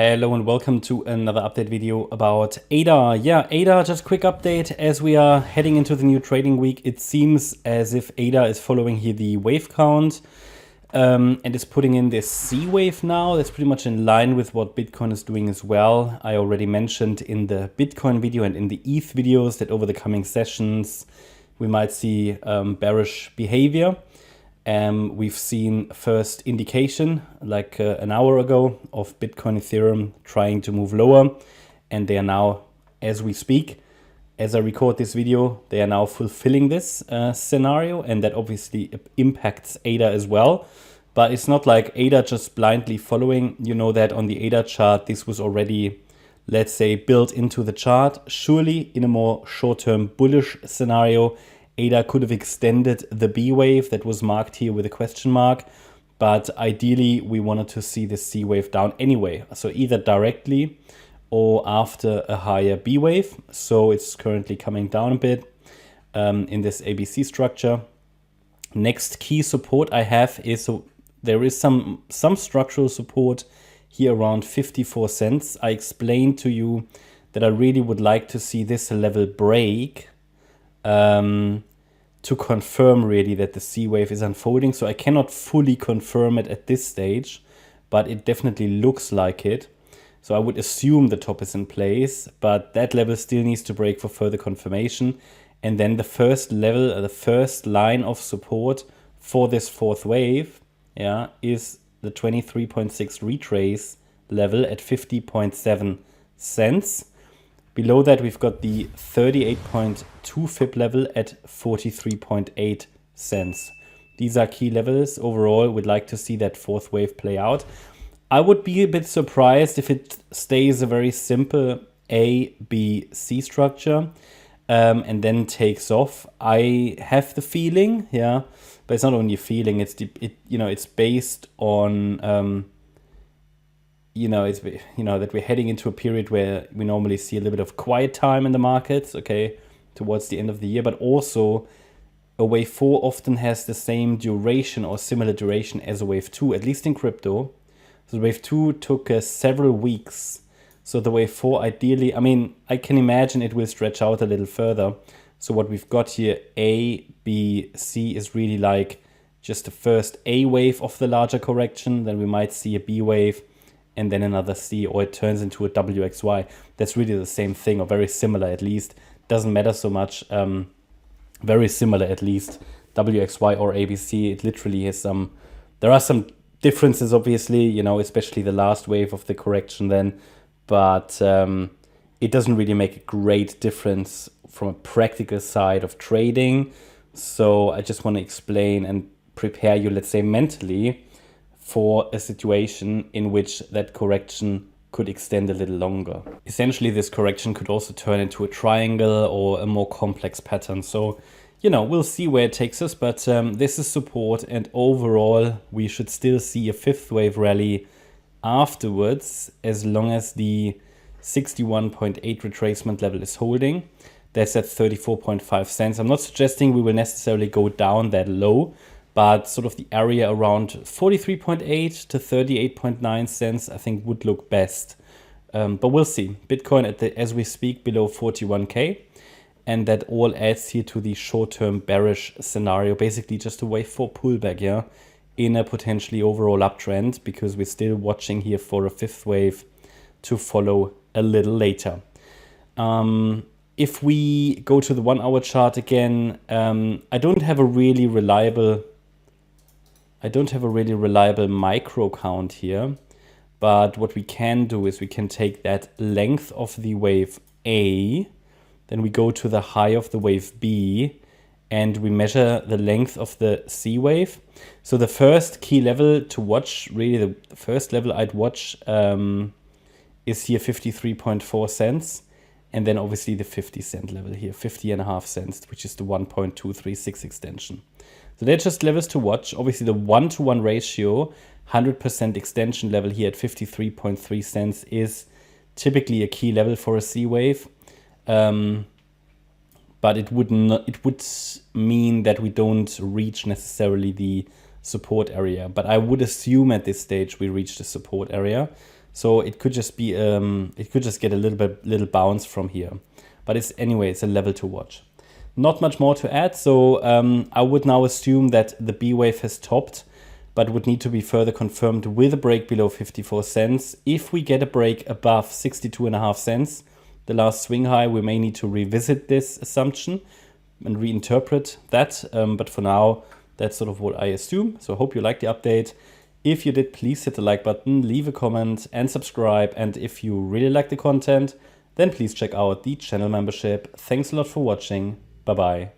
Hello and welcome to another update video about ADA. Yeah, ADA, just a quick update. As we are heading into the new trading week, it seems as if ADA is following here the wave count and is putting in this C wave now. That's pretty much in line with what Bitcoin is doing as well. I already mentioned in the Bitcoin video and in the ETH videos that over the coming sessions, we might see bearish behavior. We've seen first indication like an hour ago of Bitcoin, Ethereum trying to move lower, and they are now, as we speak, as I record this video, they are now fulfilling this scenario, and that obviously impacts ADA as well. But it's not like ADA just blindly following. You know that on the ADA chart, this was already, let's say, built into the chart. Surely in a more short-term bullish scenario, ADA could have extended the B wave that was marked here with a question mark, but ideally we wanted to see the C wave down anyway. So either directly or after a higher B wave. So it's currently coming down a bit in this ABC structure. Next key support I have is, so there is some structural support here around 54 cents. I explained to you that I really would like to see this level break to confirm really that the C wave is unfolding. So I cannot fully confirm it at this stage, but it definitely looks like it. So I would assume the top is in place, but that level still needs to break for further confirmation. And then the first level, the first line of support for this fourth wave, yeah, is the 23.6 retrace level at 50.7 cents. Below that, we've got the 38.2 FIB level at 43.8 cents. These are key levels. Overall, we'd like to see that fourth wave play out. I would be a bit surprised if it stays a very simple A, B, C structure and then takes off. I have the feeling, yeah, but it's not only a feeling. It's based on that we're heading into a period where we normally see a little bit of quiet time in the markets, okay, towards the end of the year, but also a wave 4 often has the same duration or similar duration as a wave 2, at least in crypto. So the wave 2 took several weeks. So the wave 4 ideally, I mean, I can imagine it will stretch out a little further. So what we've got here, A, B, C, is really like just the first A wave of the larger correction. Then we might see a B wave, and then another C, or it turns into a WXY. That's really the same thing, or very similar at least. Doesn't matter so much. Very similar at least. WXY or ABC, it literally has there are some differences obviously, especially the last wave of the correction then. But it doesn't really make a great difference from a practical side of trading. So I just want to explain and prepare you, let's say, mentally for a situation in which that correction could extend a little longer. Essentially, this correction could also turn into a triangle or a more complex pattern. So, we'll see where it takes us, but this is support, and overall, we should still see a fifth wave rally afterwards, as long as the 61.8 retracement level is holding. That's at 34.5 cents. I'm not suggesting we will necessarily go down that low, but sort of the area around 43.8 to 38.9 cents, I think would look best. But we'll see. Bitcoin as we speak below 41K. And that all adds here to the short-term bearish scenario. Basically just a wave 4 pullback, yeah, in a potentially overall uptrend, because we're still watching here for a fifth wave to follow a little later. If we go to the 1 hour chart again, I don't have a really reliable micro count here, but what we can do is we can take that length of the wave A, then we go to the high of the wave B, and we measure the length of the C wave. So the first key level to watch, really the first level I'd watch is here 53.4 cents. And then obviously the 50 cent level here, 50.5 cents, which is the 1.236 extension. So they're just levels to watch. Obviously the 1-to-1 ratio, 100% extension level here at 53.3 cents is typically a key level for a C wave. But it would mean that we don't reach necessarily the support area. But I would assume at this stage we reach the support area. So it could just be it could just get a little bounce from here. But it's a level to watch. Not much more to add. So I would now assume that the B wave has topped, but would need to be further confirmed with a break below 54 cents. If we get a break above 62.5 cents, the last swing high, we may need to revisit this assumption and reinterpret that. But for now, that's sort of what I assume. So I hope you liked the update. If you did, please hit the like button, leave a comment and subscribe. And if you really like the content, then please check out the channel membership. Thanks a lot for watching. Bye-bye.